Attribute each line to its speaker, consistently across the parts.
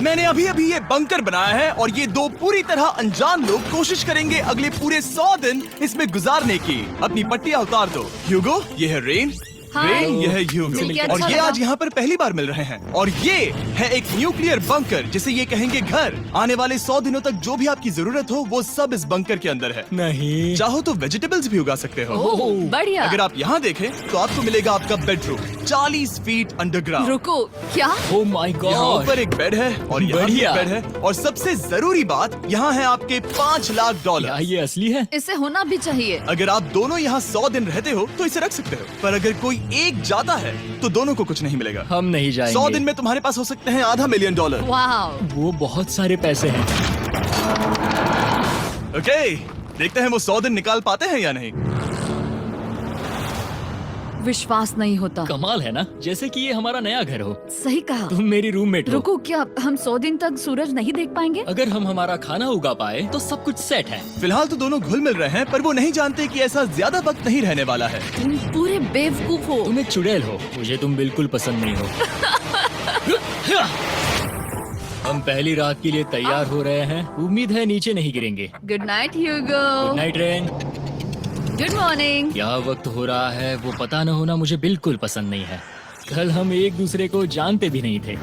Speaker 1: मैंने अभी अभी ये बंकर बनाया है और ये दो पूरी तरह अनजान लोग कोशिश करेंगे अगले पूरे 100 दिन इसमें गुजारने की। अपनी पट्टियां उतार दो। ह्यूगो, ये है रेन। रेन, ये है ह्यूगो।
Speaker 2: मिलके
Speaker 1: और
Speaker 2: अच्छा
Speaker 1: ये
Speaker 2: लगा।
Speaker 1: आज यहाँ पर पहली बार मिल रहे हैं। और ये है एक न्यूक्लियर बंकर जिसे ये कहेंगे घर। आने वाले 100 दिनों तक जो भी आपकी जरूरत हो वो सब इस बंकर के अंदर है।
Speaker 3: नहीं।
Speaker 1: चाहो तो वेजिटेबल्स भी उगा सकते हो।
Speaker 2: ओह, बढ़िया।
Speaker 1: अगर आप यहाँ देखें तो आपको मिलेगा आपका बेडरूम 40 फीट अंडरग्राउंड।
Speaker 2: रुको, क्या?
Speaker 3: ओह माय
Speaker 1: यहाँ
Speaker 3: गॉड।
Speaker 1: ऊपर एक बेड है और यहाँ भी
Speaker 3: बढ़िया।
Speaker 1: एक बेड है और सबसे जरूरी बात यहाँ है आपके $5 लाख।
Speaker 3: क्या ये असली है?
Speaker 2: इसे होना भी चाहिए।
Speaker 1: अगर आप दोनों यहाँ 100 दिन रहते हो तो इसे रख सकते हो, पर अगर कोई एक जाता है तो दोनों को कुछ नहीं मिलेगा।
Speaker 3: हम नहीं जाएंगे।
Speaker 1: 100 दिन में तुम्हारे पास हो सकते हैं $500 मिलियन।
Speaker 2: वाह,
Speaker 3: वो बहुत सारे पैसे हैं।
Speaker 1: ओके, देखते हैं वो 100 दिन निकाल पाते हैं या नहीं।
Speaker 2: विश्वास नहीं होता।
Speaker 3: कमाल है ना, जैसे कि ये हमारा नया घर हो।
Speaker 2: सही कहा।
Speaker 3: तुम मेरी रूममेट हो।
Speaker 2: रुको, क्या हम 100 दिन तक सूरज नहीं देख पाएंगे?
Speaker 3: अगर हम हमारा खाना उगा पाए तो सब कुछ सेट है।
Speaker 1: फिलहाल तो दोनों घुल मिल रहे हैं, पर वो नहीं जानते कि ऐसा ज्यादा वक्त नहीं रहने वाला है।
Speaker 2: तुम पूरे बेवकूफ हो।
Speaker 3: तुम एक चुड़ैल हो, मुझे तुम बिल्कुल पसंद नहीं हो। हम पहली रात के लिए तैयार हो रहे हैं। उम्मीद है नीचे नहीं गिरेंगे।
Speaker 2: Good night Hugo.
Speaker 3: Good night Rain.
Speaker 2: Good morning.
Speaker 3: क्या वक्त हो रहा है वो पता न होना मुझे बिल्कुल पसंद नहीं है। कल हम एक दूसरे को जानते भी नहीं थे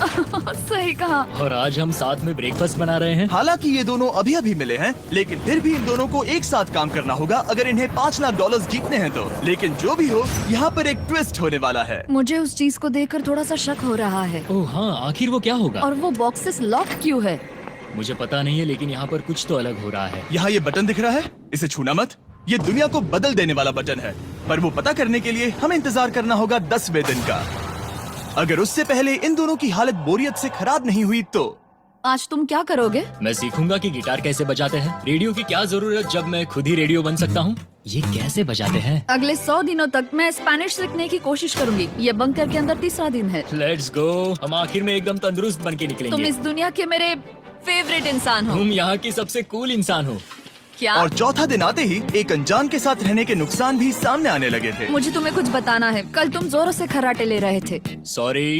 Speaker 2: सही कहा।
Speaker 3: और आज हम साथ में ब्रेकफास्ट बना रहे हैं।
Speaker 1: हालांकि ये दोनों अभी अभी मिले हैं, लेकिन फिर भी इन दोनों को एक साथ काम करना होगा अगर इन्हें $5 लाख जीतने हैं तो। लेकिन जो भी हो, यहाँ पर एक ट्विस्ट होने वाला है।
Speaker 2: मुझे उस चीज को देखकर थोड़ा सा शक हो रहा है।
Speaker 3: ओह हाँ, आखिर वो क्या होगा?
Speaker 2: और वो बॉक्सेस लॉक क्यों है?
Speaker 3: मुझे पता नहीं है, लेकिन यहाँ पर कुछ तो अलग हो रहा है।
Speaker 1: यहाँ ये बटन दिख रहा है, इसे छूना मत। ये दुनिया को बदल देने वाला बटन है, पर वो पता करने के लिए हमें इंतजार करना होगा 10वें दिन का। अगर उससे पहले इन दोनों की हालत बोरियत से खराब नहीं हुई तो
Speaker 2: आज तुम क्या करोगे?
Speaker 3: मैं सीखूंगा कि गिटार कैसे बजाते हैं। रेडियो की क्या जरूरत जब मैं खुद ही रेडियो बन सकता हूँ। ये कैसे बजाते हैं?
Speaker 2: अगले 100 दिनों तक मैं स्पेनिश सीखने की कोशिश करूंगी। ये बंकर के अंदर तीसरा दिन है।
Speaker 3: Let's go. हम आखिर में एकदम तंदुरुस्त बन के
Speaker 2: तुम
Speaker 3: निकलेंगे।
Speaker 2: इस दुनिया के मेरे फेवरेट इंसान हो।
Speaker 3: तुम यहाँ की सबसे कूल इंसान हो।
Speaker 2: क्या?
Speaker 1: और चौथा दिन आते ही एक अनजान के साथ रहने के नुकसान भी सामने आने लगे थे।
Speaker 2: मुझे तुम्हें कुछ बताना है। कल तुम जोरों से खर्राटे ले रहे थे।
Speaker 3: सॉरी।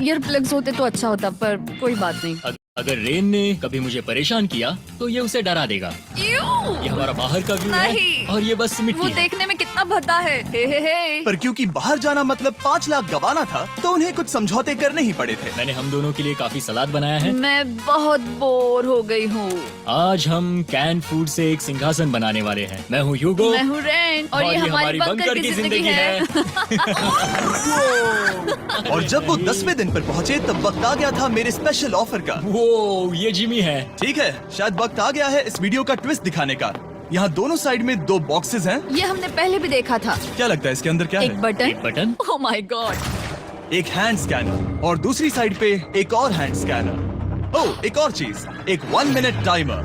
Speaker 2: ईयर प्लग्स होते तो अच्छा होता, पर कोई बात नहीं।
Speaker 3: अगर रेन ने कभी मुझे परेशान किया तो ये उसे डरा देगा।
Speaker 2: यूं!
Speaker 3: ये हमारा बाहर का व्यू
Speaker 2: नहीं।
Speaker 3: है और ये बस
Speaker 2: वो
Speaker 3: मिट्टी है।
Speaker 2: देखने में कितना भद्दा है। हे।
Speaker 1: पर क्योंकि बाहर जाना मतलब 5 लाख गंवाना था, तो उन्हें कुछ समझौते करने ही पड़े थे।
Speaker 3: मैंने हम दोनों के लिए काफी सलाद बनाया है।
Speaker 2: मैं बहुत बोर हो गई हूँ।
Speaker 3: आज हम कैन फूड से एक सिंहासन बनाने वाले हैं। मैं हूँ ह्यूगो
Speaker 2: मैं हूँ रेन और ये हमारी बंकर की जिंदगी है।
Speaker 1: और जब वो 10वें दिन पर पहुँचे तब वक्त आ गया था मेरे स्पेशल ऑफर का।
Speaker 3: वो ये जिमी है।
Speaker 1: ठीक है, शायद वक्त आ गया है इस वीडियो का ट्विस्ट दिखाने का। यहाँ दोनों साइड में 2 बॉक्सेस हैं।
Speaker 2: ये हमने पहले भी देखा था।
Speaker 1: क्या लगता है इसके अंदर क्या
Speaker 2: एक
Speaker 1: है?
Speaker 2: बटन।
Speaker 3: एक बटन।
Speaker 2: Oh my God.
Speaker 1: एक हैंड स्कैनर और दूसरी साइड पे एक और हैंड स्कैनर। ओह, एक और चीज, एक 1 मिनट टाइमर।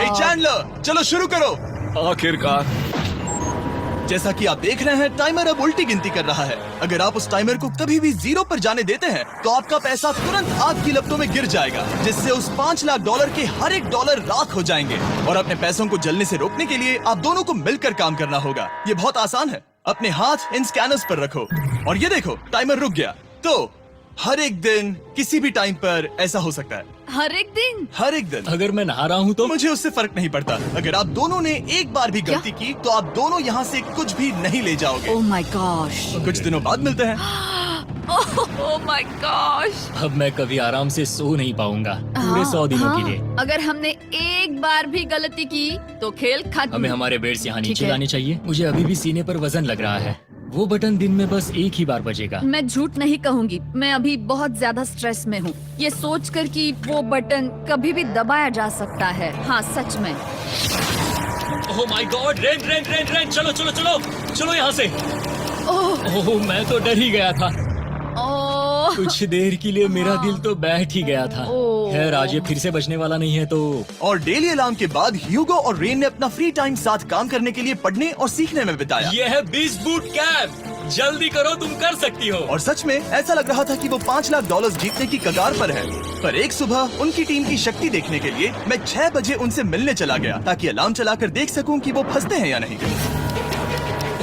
Speaker 1: हे चैंडलर, चलो शुरू करो।
Speaker 4: आखिरकार।
Speaker 1: जैसा कि आप देख रहे हैं, टाइमर अब उल्टी गिनती कर रहा है। अगर आप उस टाइमर को कभी भी 0 पर जाने देते हैं तो आपका पैसा तुरंत आग की लपटों में गिर जाएगा, जिससे उस $5 लाख के हर एक डॉलर राख हो जाएंगे। और अपने पैसों को जलने से रोकने के लिए आप दोनों को मिलकर काम करना होगा। ये बहुत आसान है। अपने हाथ इन स्कैनर्स पर रखो और ये देखो, टाइमर रुक गया। तो हर एक दिन किसी भी टाइम पर ऐसा हो सकता है।
Speaker 2: हर एक दिन?
Speaker 1: हर एक दिन।
Speaker 3: अगर मैं नहा रहा हूँ तो
Speaker 1: मुझे उससे फर्क नहीं पड़ता। अगर आप दोनों ने एक बार भी गलती की तो आप दोनों यहाँ से कुछ भी नहीं ले जाओगे।
Speaker 2: Oh my gosh.
Speaker 1: कुछ दिनों बाद मिलते हैं।
Speaker 2: Oh my gosh.
Speaker 3: अब मैं कभी आराम से सो नहीं पाऊंगा पूरे 100 दिनों के लिए।
Speaker 2: अगर हमने एक बार भी गलती की तो खेल खत्म।
Speaker 3: हमें हमारे बेड्स यहाँ
Speaker 2: ठीक
Speaker 3: नीचे
Speaker 2: है।
Speaker 3: लाने चाहिए। मुझे अभी भी सीने पर वजन लग रहा है। वो बटन दिन में बस एक ही बार बजेगा।
Speaker 2: मैं झूठ नहीं कहूँगी, मैं अभी बहुत ज्यादा स्ट्रेस में हूँ, ये सोचकर कि वो बटन कभी भी दबाया जा सकता है। हाँ सच में।
Speaker 3: ओह my God, rain rain rain rain, चलो चलो चलो चलो यहाँ से। ओह मैं तो डर ही गया था।
Speaker 2: ओह
Speaker 3: कुछ देर के लिए मेरा दिल तो बैठ ही गया था।
Speaker 2: ओह।
Speaker 3: खैर आज ये फिर से बजने वाला नहीं है तो।
Speaker 1: और डेली अलार्म के बाद ह्यूगो और रेन ने अपना फ्री टाइम साथ काम करने के लिए पढ़ने और सीखने में बिताया।
Speaker 3: ये है 20 बूट कैप। जल्दी करो, तुम कर सकती हो।
Speaker 1: और सच में ऐसा लग रहा था कि वो $5 लाख जीतने की कगार पर है। पर एक सुबह उनकी टीम की शक्ति देखने के लिए मैं 6 बजे उनसे मिलने चला गया, ताकि अलार्म चलाकर देख सकूं कि वो फंसते हैं या नहीं।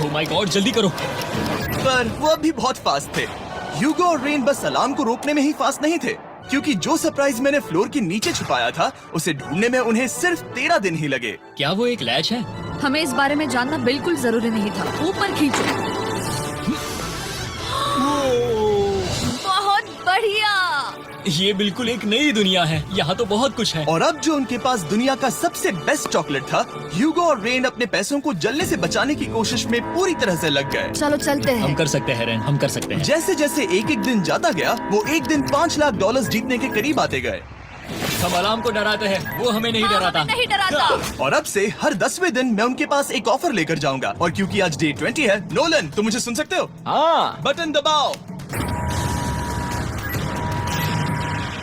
Speaker 3: ओह माय गॉड, जल्दी करो।
Speaker 1: पर वो अब भी बहुत फास्ट थे। ह्यूगो और रेन बस अलार्म को रोकने में ही फास्ट नहीं थे, क्योंकि जो सरप्राइज मैंने फ्लोर के नीचे छुपाया था उसे ढूंढने में उन्हें सिर्फ 13 दिन ही लगे।
Speaker 3: क्या वो एक लैच है?
Speaker 2: हमें इस बारे में जानना बिल्कुल जरूरी नहीं था। ऊपर खींचो। बहुत बढ़िया।
Speaker 3: ये बिल्कुल एक नई दुनिया है, यहाँ तो बहुत कुछ है।
Speaker 1: और अब जो उनके पास दुनिया का सबसे बेस्ट चॉकलेट था, ह्यूगो और रेन अपने पैसों को जलने से बचाने की कोशिश में पूरी तरह से लग गए।
Speaker 2: चलो चलते
Speaker 3: हम
Speaker 2: हैं।
Speaker 3: कर सकते हैं रेन, हम कर सकते हैं।
Speaker 1: जैसे जैसे एक एक दिन जाता गया वो एक दिन $5 लाख जीतने के करीब आते गए।
Speaker 3: हम अलार्म को डराते हैं, वो हमें नहीं
Speaker 2: हाँ,
Speaker 3: डराता।
Speaker 2: हमें नहीं डराता।
Speaker 1: और अब से हर 10वें दिन मैं उनके पास एक ऑफर लेकर जाऊंगा। और क्योंकि आज डे 20 है, नोलन तुम मुझे सुन सकते हो?
Speaker 3: हाँ।
Speaker 1: बटन दबाओ।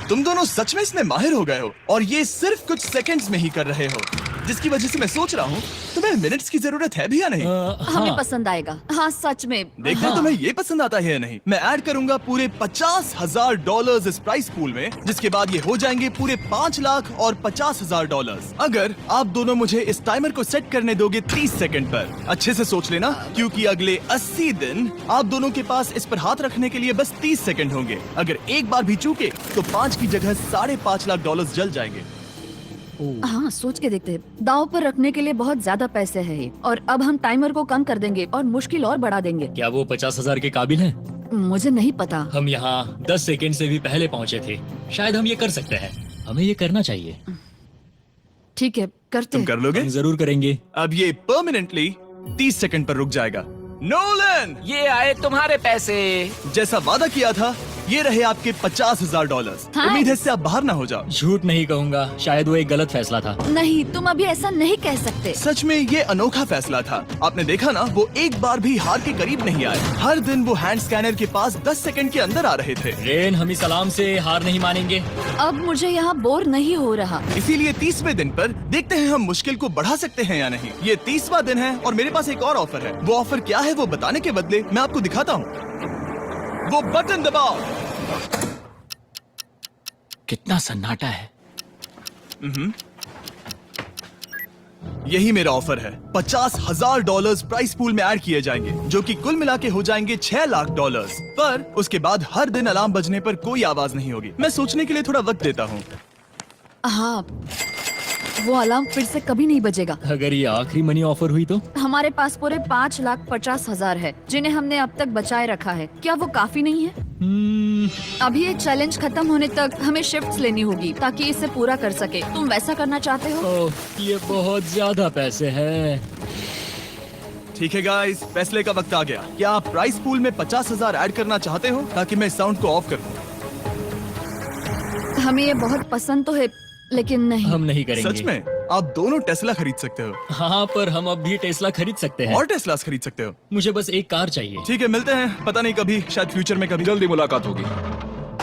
Speaker 1: तुम दोनों सच में इसमें माहिर हो गए हो और ये सिर्फ कुछ सेकंड्स में ही कर रहे हो, जिसकी वजह से मैं सोच रहा हूँ तुम्हें मिनट्स की जरूरत है भी या नहीं।
Speaker 2: हमें पसंद आएगा। हाँ सच में।
Speaker 1: देखना
Speaker 2: हाँ।
Speaker 1: तुम्हें ये पसंद आता है या नहीं। मैं ऐड करूंगा पूरे $50,000 इस प्राइस पूल में, जिसके बाद ये हो जाएंगे पूरे $5,50,000। अगर आप दोनों मुझे इस टाइमर को सेट करने दोगे 30 सेकंड पर। अच्छे से सोच लेना, क्योंकि अगले 80 दिन आप दोनों के पास इस पर हाथ रखने के लिए बस 30 सेकंड होंगे। अगर एक बार भी चूके तो 5 की जगह $5.5 लाख जल जाएंगे।
Speaker 2: हाँ सोच के देखते हैं। दांव पर रखने के लिए बहुत ज्यादा पैसे हैं ये। और अब हम टाइमर को कम कर देंगे और मुश्किल और बढ़ा देंगे।
Speaker 3: क्या वो 50,000 के काबिल है?
Speaker 2: मुझे नहीं पता।
Speaker 3: हम यहाँ 10 सेकंड से भी पहले पहुँचे थे। शायद हम ये कर सकते हैं, हमें ये करना चाहिए।
Speaker 2: ठीक है करते
Speaker 1: तुम
Speaker 2: हैं।
Speaker 1: कर लोगे?
Speaker 3: हम जरूर करेंगे।
Speaker 1: अब ये परमानेंटली 30 सेकंड पर रुक जाएगा। नोलन,
Speaker 4: ये आए तुम्हारे पैसे।
Speaker 1: जैसा वादा किया था, ये रहे आपके $50,000।
Speaker 2: हाँ।
Speaker 1: उम्मीद है इससे आप बाहर ना हो जाओ।
Speaker 3: झूठ नहीं कहूँगा, शायद वो एक गलत फैसला था।
Speaker 2: नहीं तुम अभी ऐसा नहीं कह सकते।
Speaker 1: सच में ये अनोखा फैसला था। आपने देखा ना, वो एक बार भी हार के करीब नहीं आए। हर दिन वो हैंड स्कैनर के पास 10 सेकंड के अंदर आ रहे थे।
Speaker 3: रेन, हम इस अलार्म से हार नहीं मानेंगे।
Speaker 2: अब मुझे यहाँ बोर नहीं हो रहा।
Speaker 1: इसीलिए 30वें दिन पर देखते हैं हम मुश्किल को बढ़ा सकते हैं या नहीं। ये 30वां दिन है और मेरे पास एक और ऑफर है। वो ऑफर क्या है वो बताने के बदले मैं आपको दिखाता हूँ। वो बटन दबाओ।
Speaker 4: कितना सन्नाटा है।
Speaker 1: यही मेरा ऑफर है। $50,000 प्राइस पूल में ऐड किए जाएंगे, जो कि कुल मिला के हो जाएंगे $6 लाख। पर उसके बाद हर दिन अलार्म बजने पर कोई आवाज नहीं होगी। मैं सोचने के लिए थोड़ा वक्त देता हूँ।
Speaker 2: हाँ वो अलार्म फिर से कभी नहीं बजेगा।
Speaker 3: अगर ये आखिरी मनी ऑफर हुई तो?
Speaker 2: हमारे पास पूरे 5,50,000 है, जिन्हें हमने अब तक बचाए रखा है। क्या वो काफी नहीं है? अभी ये चैलेंज खत्म होने तक हमें शिफ्ट्स लेनी होगी ताकि इसे पूरा कर सके। तुम वैसा करना चाहते हो?
Speaker 3: ओह, ये बहुत ज्यादा पैसे हैं।
Speaker 1: ठीक है गाइस, फैसले का वक्त आ गया। क्या आप प्राइस पूल में 50,000 ऐड करना चाहते हो ताकि मैं साउंड को ऑफ कर दूं?
Speaker 2: हमें ये बहुत पसंद तो है, लेकिन नहीं।
Speaker 3: हम नहीं करेंगे।
Speaker 1: सच में? आप दोनों टेस्ला खरीद सकते हो
Speaker 3: हाँ, पर हम अब भी टेस्ला खरीद सकते हैं।
Speaker 1: और टेस्लास खरीद सकते हो।
Speaker 3: मुझे बस एक कार चाहिए।
Speaker 1: ठीक है, मिलते हैं। पता नहीं कभी, शायद फ्यूचर में कभी।
Speaker 4: जल्दी मुलाकात होगी।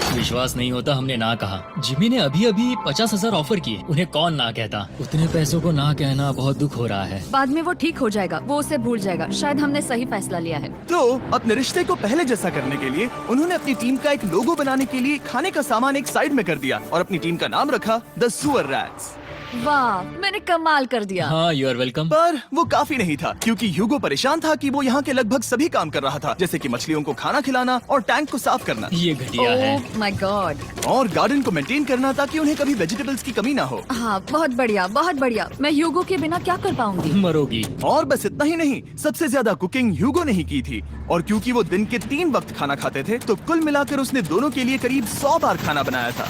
Speaker 3: विश्वास नहीं होता हमने ना कहा। जिमी ने अभी अभी 50,000 ऑफर किए, उन्हें कौन ना कहता। उतने पैसों को ना कहना बहुत दुख हो रहा है।
Speaker 2: बाद में वो ठीक हो जाएगा, वो उसे भूल जाएगा। शायद हमने सही फैसला लिया है।
Speaker 1: तो अपने रिश्ते को पहले जैसा करने के लिए उन्होंने अपनी टीम का एक लोगो बनाने के लिए खाने का सामान एक साइड में कर दिया और अपनी टीम का नाम रखा द सुअर रैट्स।
Speaker 2: वाह, मैंने कमाल कर दिया।
Speaker 3: हाँ, यू आर वेलकम।
Speaker 1: पर वो काफी नहीं था, क्योंकि ह्यूगो परेशान था कि वो यहाँ के लगभग सभी काम कर रहा था, जैसे कि मछलियों को खाना खिलाना और टैंक को साफ करना
Speaker 3: ये घटिया है।
Speaker 2: ओह माय गॉड।
Speaker 1: और गार्डन को मेंटेन करना ताकि उन्हें कभी वेजिटेबल्स की कमी ना हो।
Speaker 2: हाँ बहुत बढ़िया, बहुत बढ़िया। मैं ह्यूगो के बिना क्या कर पाऊंगी?
Speaker 3: मरोगी।
Speaker 1: और बस इतना ही नहीं, सबसे ज्यादा कुकिंग ह्यूगो ने ही की थी। और क्योंकि वो दिन के 3 वक्त खाना खाते थे, तो कुल मिलाकर उसने दोनों के लिए करीब 100 बार खाना बनाया था।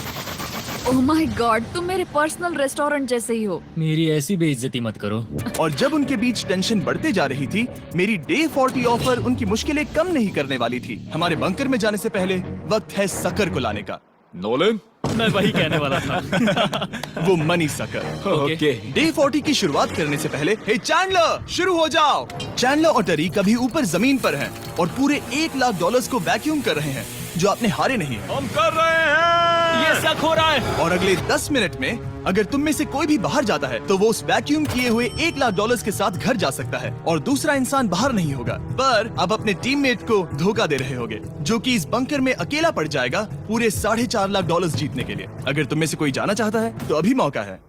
Speaker 2: ओह माय गॉड, तुम मेरे पर्सनल रेस्टोरेंट जैसे ही हो।
Speaker 3: मेरी ऐसी बेइज्जती मत करो।
Speaker 1: और जब उनके बीच टेंशन बढ़ते जा रही थी, मेरी डे 40 ऑफर उनकी मुश्किलें कम नहीं करने वाली थी। हमारे बंकर में जाने से पहले वक्त है सकर को लाने का।
Speaker 4: नोलन,
Speaker 3: मैं वही कहने वाला था।
Speaker 1: वो मनी सकर।
Speaker 4: ओके।
Speaker 1: डे 40 की शुरुआत करने से पहले, हे चैंडलर, शुरू हो जाओ। चैंडलर और टरी कभी ऊपर जमीन पर हैं और पूरे $1 लाख को वैक्यूम कर रहे हैं, जो आपने हारे नहीं है।
Speaker 4: हम कर रहे हैं।
Speaker 3: ये शक हो रहा है।
Speaker 1: और अगले 10 मिनट में अगर तुम में से कोई भी बाहर जाता है, तो वो उस वैक्यूम किए हुए $1 लाख के साथ घर जा सकता है और दूसरा इंसान बाहर नहीं होगा। पर आप अपने टीममेट को धोखा दे रहे होगे, जो कि इस बंकर में अकेला पड़ जाएगा पूरे $4.5 लाख जीतने के लिए। अगर तुम में से कोई जाना चाहता है तो अभी मौका है।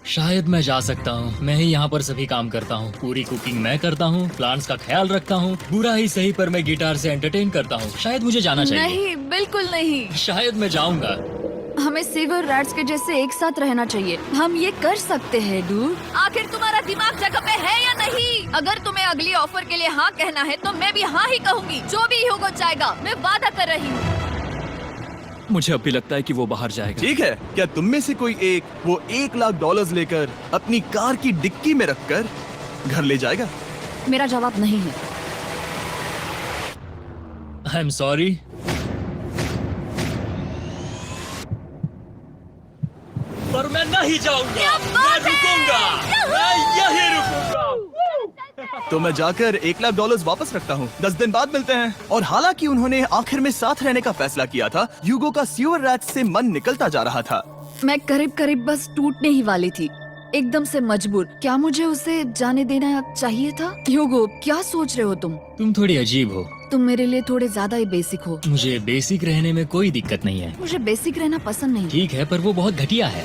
Speaker 3: शायद मैं जा सकता हूँ। मैं ही यहाँ पर सभी काम करता हूँ। पूरी कुकिंग मैं करता हूँ, प्लांट्स का ख्याल रखता हूँ। बुरा ही सही, पर मैं गिटार से एंटरटेन करता हूँ। शायद मुझे जाना चाहिए।
Speaker 2: नहीं, बिल्कुल नहीं।
Speaker 3: शायद मैं जाऊंगा।
Speaker 2: हमें सिल्वर रैट्स के जैसे एक साथ रहना चाहिए। हम ये कर सकते हैं डूड। आखिर तुम्हारा दिमाग जगह पे है या नहीं? अगर तुम्हें अगली ऑफर के लिए हाँ कहना है तो मैं भी हाँ ही कहूँगी। जो भी होगा जाएगा, मैं वादा कर रही हूँ।
Speaker 4: मुझे अब भी लगता है कि वो बाहर जाएगा।
Speaker 1: ठीक है, क्या तुम में से कोई एक वो $1,00,000 लेकर अपनी कार की डिक्की में रखकर घर ले जाएगा?
Speaker 2: मेरा जवाब नहीं है।
Speaker 3: I am sorry. पर मैं नहीं जाऊंगा, मैं रुकूंगा, मैं यही रुकूंगा।
Speaker 1: तो मैं जाकर $1,00,000 वापस रखता हूँ। 10 दिन बाद मिलते हैं। और हालांकि उन्होंने आखिर में साथ रहने का फैसला किया था, ह्यूगो का सीवर रैट्स से मन निकलता जा रहा था।
Speaker 2: मैं करीब करीब बस टूटने ही वाली थी, एकदम से मजबूर। क्या मुझे उसे जाने देना चाहिए था? ह्यूगो, क्या सोच रहे हो तुम?
Speaker 3: तुम थोड़ी अजीब हो।
Speaker 2: तुम मेरे लिए थोड़े ज्यादा ही बेसिक हो।
Speaker 3: मुझे बेसिक रहने में कोई दिक्कत नहीं है।
Speaker 2: मुझे बेसिक रहना पसंद नहीं।
Speaker 3: ठीक है, पर वो बहुत घटिया है।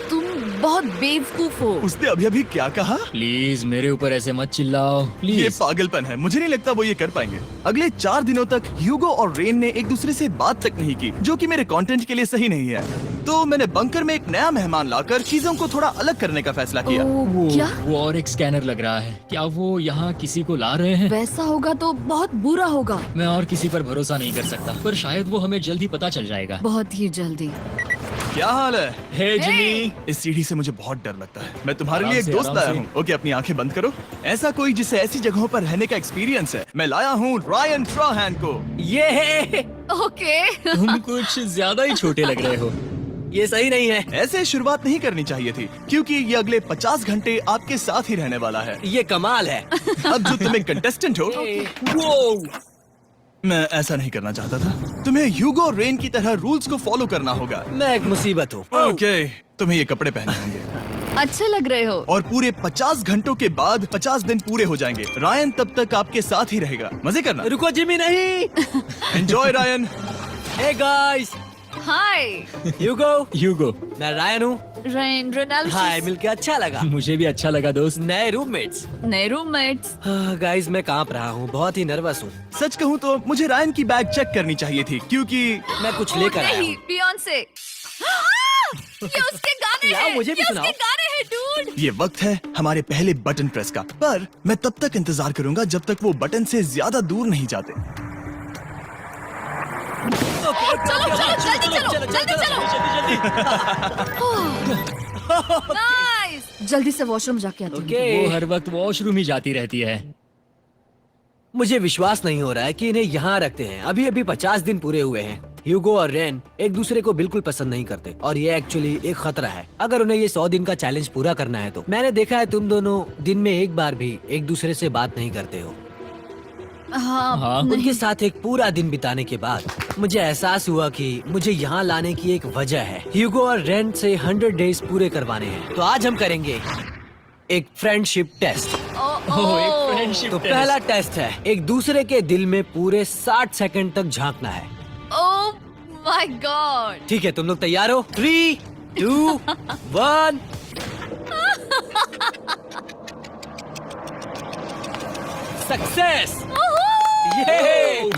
Speaker 2: तुम बहुत बेवकूफ हो।
Speaker 1: उसने अभी अभी क्या कहा?
Speaker 3: प्लीज मेरे ऊपर ऐसे मत चिल्लाओ,
Speaker 1: ये
Speaker 3: प्लीज।
Speaker 1: पागलपन है। मुझे नहीं लगता वो ये कर पाएंगे। अगले 4 दिनों तक ह्यूगो और रेन ने एक दूसरे से बात तक नहीं की, जो कि मेरे कंटेंट के लिए सही नहीं है। तो मैंने बंकर में एक नया मेहमान लाकर चीजों को थोड़ा अलग करने का फैसला किया।
Speaker 2: क्या?
Speaker 3: वो और एक स्कैनर लग रहा है। क्या वो यहाँ किसी को ला रहे हैं?
Speaker 2: वैसा होगा तो बहुत बुरा होगा।
Speaker 3: मैं और किसी पर भरोसा नहीं कर सकता, पर शायद वो हमें जल्द ही पता चल जाएगा।
Speaker 2: बहुत ही जल्दी।
Speaker 1: क्या हाल है?
Speaker 3: हे जिमी।
Speaker 1: इस सीढ़ी से मुझे बहुत डर लगता है। मैं तुम्हारे
Speaker 3: आराम
Speaker 1: लिए एक
Speaker 3: से,
Speaker 1: दोस्त
Speaker 3: आराम
Speaker 1: लाया
Speaker 3: से।
Speaker 1: हूँ। ओके, अपनी आंखें बंद करो। ऐसा कोई जिसे ऐसी जगहों पर रहने का एक्सपीरियंस है। मैं लाया हूँ रायन ट्राहैन को।
Speaker 4: ये
Speaker 2: ओके।
Speaker 3: तुम कुछ ज्यादा ही छोटे लग रहे हो।
Speaker 4: ये सही नहीं है।
Speaker 1: ऐसे शुरुआत नहीं करनी चाहिए थी, क्योंकि ये अगले 50 घंटे आपके साथ ही रहने वाला है।
Speaker 4: ये कमाल है।
Speaker 1: अब जो तुम एक कंटेस्टेंट हो,
Speaker 4: वो
Speaker 1: मैं ऐसा नहीं करना चाहता था। तुम्हें ह्यूगो और रेन की तरह रूल्स को फॉलो करना होगा।
Speaker 4: मैं एक मुसीबत हूँ।
Speaker 1: ओके, तुम्हें ये कपड़े पहने होंगे।
Speaker 2: अच्छे लग रहे हो।
Speaker 1: और पूरे 50 घंटों के बाद 50 दिन पूरे हो जाएंगे। रायन तब तक आपके साथ ही रहेगा। मजे करना।
Speaker 4: रुको जिमी, नहीं।
Speaker 1: Enjoy Ryan.
Speaker 4: हे गाइस,
Speaker 2: हाय
Speaker 3: ह्यूगो।
Speaker 4: मैं रायन हूँ।
Speaker 2: Rain Ronald.
Speaker 4: हाय, मिलके अच्छा लगा।
Speaker 3: मुझे भी अच्छा लगा दोस्त।
Speaker 4: नए रूममेट्स।
Speaker 2: नए रूममेट्स।
Speaker 4: गाइस, मैं कांप रहा हूँ, बहुत ही नर्वस हूँ।
Speaker 1: सच कहूँ तो मुझे रायन की बैग चेक करनी चाहिए थी, क्योंकि
Speaker 4: मैं कुछ लेकर आया
Speaker 2: नहीं,
Speaker 4: हूँ।
Speaker 2: बियॉन्से। ये उसके गाने
Speaker 4: लाओ,
Speaker 2: हैं।
Speaker 4: मुझे भी
Speaker 2: ये
Speaker 4: सुनाओ।
Speaker 2: उसके गाने हैं डूड।
Speaker 1: ये वक्त है हमारे पहले बटन प्रेस का। पर मैं तब तक इंतजार करूंगा जब तक वो बटन से ज्यादा दूर नहीं जाते।
Speaker 2: चलो जल्दी नाइस। जल्दी से वॉशरूम जाके आती हूँ।
Speaker 4: ओके।
Speaker 3: वो हर वक्त वॉशरूम ही जाती रहती है।
Speaker 4: मुझे विश्वास नहीं हो रहा है कि इन्हें यहाँ रखते हैं। अभी अभी 50 दिन पूरे हुए हैं। ह्यूगो और रेन एक दूसरे को बिल्कुल पसंद नहीं करते और ये एक्चुअली एक खतरा है अगर उन्हें ये 100 दिन का चैलेंज पूरा करना है तो। मैंने देखा है तुम दोनों दिन में एक बार भी एक दूसरे से बात नहीं करते हो।
Speaker 2: हाँ,
Speaker 4: उनके साथ एक पूरा दिन बिताने के बाद मुझे एहसास हुआ कि मुझे यहाँ लाने की एक वजह है। ह्यूगो और रेन से 100 डेज पूरे करवाने हैं। तो आज हम करेंगे एक फ्रेंडशिप टेस्ट।
Speaker 3: एक फ्रेंडशिप
Speaker 4: तो पहला टेस्ट है, एक दूसरे के दिल में पूरे 60 सेकंड तक झांकना है।
Speaker 2: ओह माय गॉड।
Speaker 4: ठीक है, तुम लोग तैयार हो? 3, 2, 1। सक्सेस।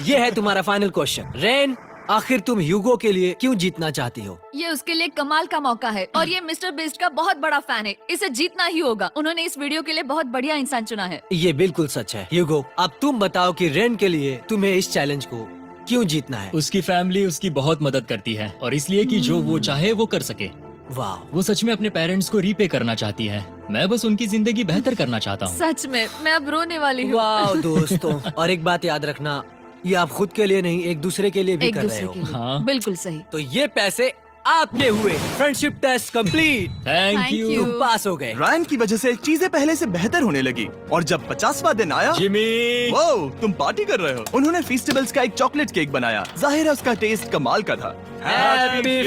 Speaker 4: ये है तुम्हारा फाइनल क्वेश्चन। रेन, आखिर तुम ह्यूगो के लिए क्यों जीतना चाहती हो?
Speaker 2: ये उसके लिए कमाल का मौका है और ये मिस्टर बीस्ट का बहुत बड़ा फैन है। इसे जीतना ही होगा। उन्होंने इस वीडियो के लिए बहुत बढ़िया इंसान चुना है।
Speaker 4: ये बिल्कुल सच है। ह्यूगो, अब तुम बताओ कि रेन के लिए तुम्हें इस चैलेंज को क्यों जीतना है?
Speaker 3: उसकी फैमिली उसकी बहुत मदद करती है और इसलिए कि जो वो चाहे वो कर सके।
Speaker 4: वाह,
Speaker 3: वो सच में अपने पेरेंट्स को रीपे करना चाहती है। मैं बस उनकी जिंदगी बेहतर करना चाहता हूँ।
Speaker 2: सच में मैं अब रोने वाली हूँ।
Speaker 4: वाह दोस्तों। और एक बात याद रखना, ये आप खुद के लिए नहीं, एक दूसरे के लिए भी
Speaker 2: एक
Speaker 4: कर रहे
Speaker 2: दूसरे
Speaker 4: हो।
Speaker 2: के लिए।
Speaker 3: हाँ।
Speaker 2: बिल्कुल सही।
Speaker 4: तो ये पैसे आपके हुए। Friendship test complete.
Speaker 3: Thank
Speaker 2: Thank
Speaker 3: you
Speaker 2: you।
Speaker 4: तुम पास हो गए।
Speaker 1: रायन की वजह से चीजें पहले से बेहतर होने लगी और जब 50वां दिन आया,
Speaker 3: जिमी।
Speaker 1: वो तुम पार्टी कर रहे हो। उन्होंने फेस्टिवल्स का एक चॉकलेट केक बनाया। जाहिर है उसका टेस्ट कमाल का था।
Speaker 4: Happy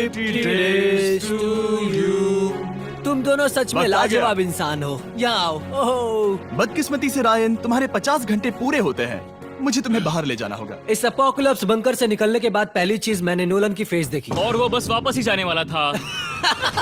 Speaker 4: 50 days to you। तुम दोनों सच में
Speaker 1: वक्त आ गया।
Speaker 4: लाजवाब इंसान हो। यहाँ आओ। ओह,
Speaker 1: बदकिस्मती से रायन, तुम्हारे 50 घंटे पूरे होते हैं। मुझे तुम्हें बाहर ले जाना होगा।
Speaker 4: इस अपोकलिप्स बंकर से निकलने के बाद पहली चीज मैंने नोलन की फेस देखी।
Speaker 3: और वो बस वापस ही जाने वाला था।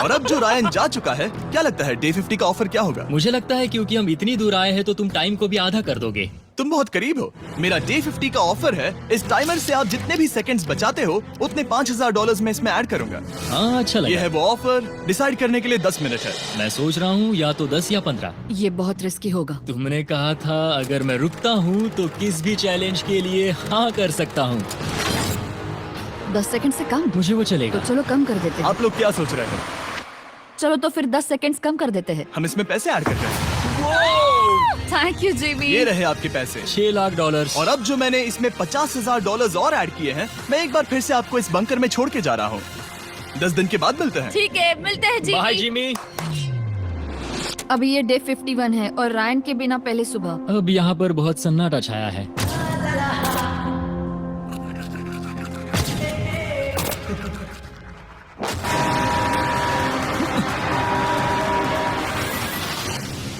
Speaker 1: और अब जो रायन जा चुका है, क्या लगता है डे 50 का ऑफर क्या होगा?
Speaker 3: मुझे लगता है क्योंकि हम इतनी दूर आए हैं तो तुम टाइम को भी आधा कर दोगे।
Speaker 1: तुम बहुत करीब हो। मेरा डे 50 का ऑफर है। इस टाइमर से आप जितने भी सेकंड्स बचाते हो उतने $5000 में इसमें ऐड करूंगा।
Speaker 3: हाँ अच्छा
Speaker 1: ये
Speaker 3: लगा।
Speaker 1: है वो ऑफर। डिसाइड करने के लिए 10 मिनट है।
Speaker 3: मैं सोच रहा हूँ या तो 10 या 15।
Speaker 2: ये बहुत रिस्की होगा।
Speaker 3: तुमने कहा था अगर मैं रुकता हूँ तो किस भी चैलेंज के लिए हाँ कर सकता हूँ।
Speaker 2: 10 सेकंड से कम?
Speaker 3: मुझे वो
Speaker 2: तो
Speaker 3: चलेगा।
Speaker 2: चलो कम कर देते हैं।
Speaker 1: आप लोग क्या सोच रहे हो?
Speaker 2: चलो तो फिर 10 सेकंड्स कम कर देते हैं।
Speaker 1: हम इसमें पैसे ऐड कर रहे हैं।
Speaker 2: Thank you Jimmy.
Speaker 1: ये रहे आपके पैसे।
Speaker 3: $6 लाख।
Speaker 1: और अब जो मैंने इसमें $50,000 और ऐड किए हैं, मैं एक बार फिर से आपको इस बंकर में छोड़ के जा रहा हूँ। 10 दिन के बाद मिलते हैं।
Speaker 2: ठीक है, मिलते हैं
Speaker 3: बाय
Speaker 2: जिमी।
Speaker 3: जिमी।
Speaker 2: अभी ये डे 51 है और रायन के बिना पहले सुबह।
Speaker 3: अब यहाँ पर बहुत सन्नाटा छाया है।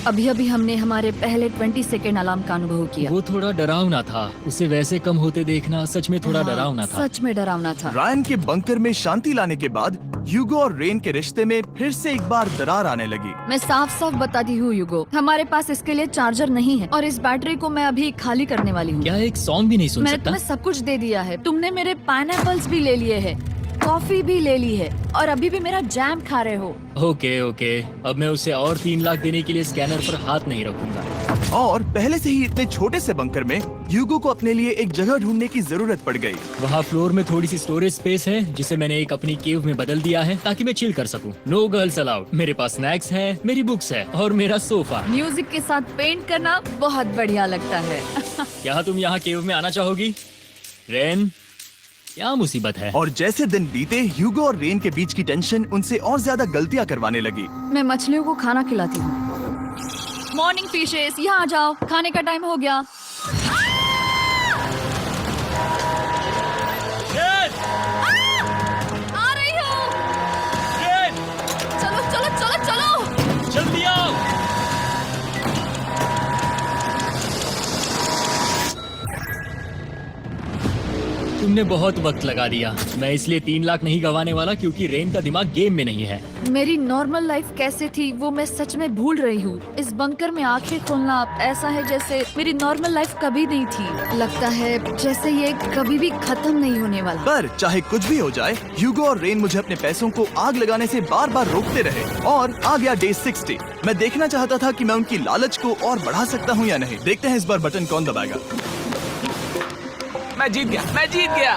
Speaker 2: अभी अभी हमने हमारे पहले 20 सेकेंड अलार्म का अनुभव किया।
Speaker 3: वो थोड़ा डरावना था। उसे वैसे कम होते देखना सच में थोड़ा
Speaker 2: हाँ,
Speaker 3: डरावना था।
Speaker 2: सच में डरावना था।
Speaker 1: रायन के बंकर में शांति लाने के बाद ह्यूगो और रेन के रिश्ते में फिर से एक बार दरार आने लगी।
Speaker 2: मैं साफ साफ बताती हूँ यूगो, हमारे पास इसके लिए चार्जर नहीं है और इस बैटरी को मैं अभी खाली करने वाली हूँ।
Speaker 3: क्या एक सॉन्ग भी नहीं सुन
Speaker 2: मैंने
Speaker 3: सकता?
Speaker 2: तुम्हें सब कुछ दे दिया है। तुमने मेरे पाइनएप्पल्स भी ले लिए हैं, कॉफी भी ले ली है और अभी भी मेरा जैम खा रहे हो।
Speaker 3: ओके ओके, अब मैं उसे और 3 लाख देने के लिए स्कैनर पर हाथ नहीं रखूंगा।
Speaker 1: और पहले से ही इतने छोटे से बंकर में ह्यूगो को अपने लिए एक जगह ढूंढने की जरूरत पड़ गई।
Speaker 3: वहाँ फ्लोर में थोड़ी सी स्टोरेज स्पेस है जिसे मैंने एक अपनी केव में बदल दिया है ताकि मैं चिल कर सकूं। No girls allowed. मेरे पास स्नैक्स है, मेरी बुक्स है और मेरा सोफा।
Speaker 2: म्यूजिक के साथ पेंट करना बहुत बढ़िया लगता है।
Speaker 3: क्या तुम यहाँ केव में आना चाहोगी? रेन, क्या मुसीबत है?
Speaker 1: और जैसे दिन बीते, ह्यूगो और रेन के बीच की टेंशन उनसे और ज्यादा गलतियां करवाने लगी।
Speaker 2: मैं मछलियों को खाना खिलाती हूँ। मॉर्निंग फिशेस, यहाँ आ जाओ, खाने का टाइम हो गया। आ रही हूँ। चलो चलो चलो चलो।
Speaker 3: जल्दी आओ। तुमने बहुत वक्त लगा दिया। मैं इसलिए 3 लाख नहीं गंवाने वाला क्योंकि रेन का दिमाग गेम में नहीं है।
Speaker 2: मेरी नॉर्मल लाइफ कैसे थी वो मैं सच में भूल रही हूँ। इस बंकर में आंखें खोलना ऐसा है जैसे मेरी नॉर्मल लाइफ कभी नहीं थी। लगता है जैसे ये कभी भी खत्म नहीं होने वाला।
Speaker 1: पर चाहे कुछ भी हो जाए, ह्यूगो और रेन मुझे अपने पैसों को आग लगाने से बार बार रोकते रहे। और आ गया डे 60। मैं देखना चाहता था कि मैं उनकी लालच को और बढ़ा सकता हूँ या नहीं। देखते हैं इस बार बटन कौन दबाएगा।
Speaker 4: मैं जीत गया।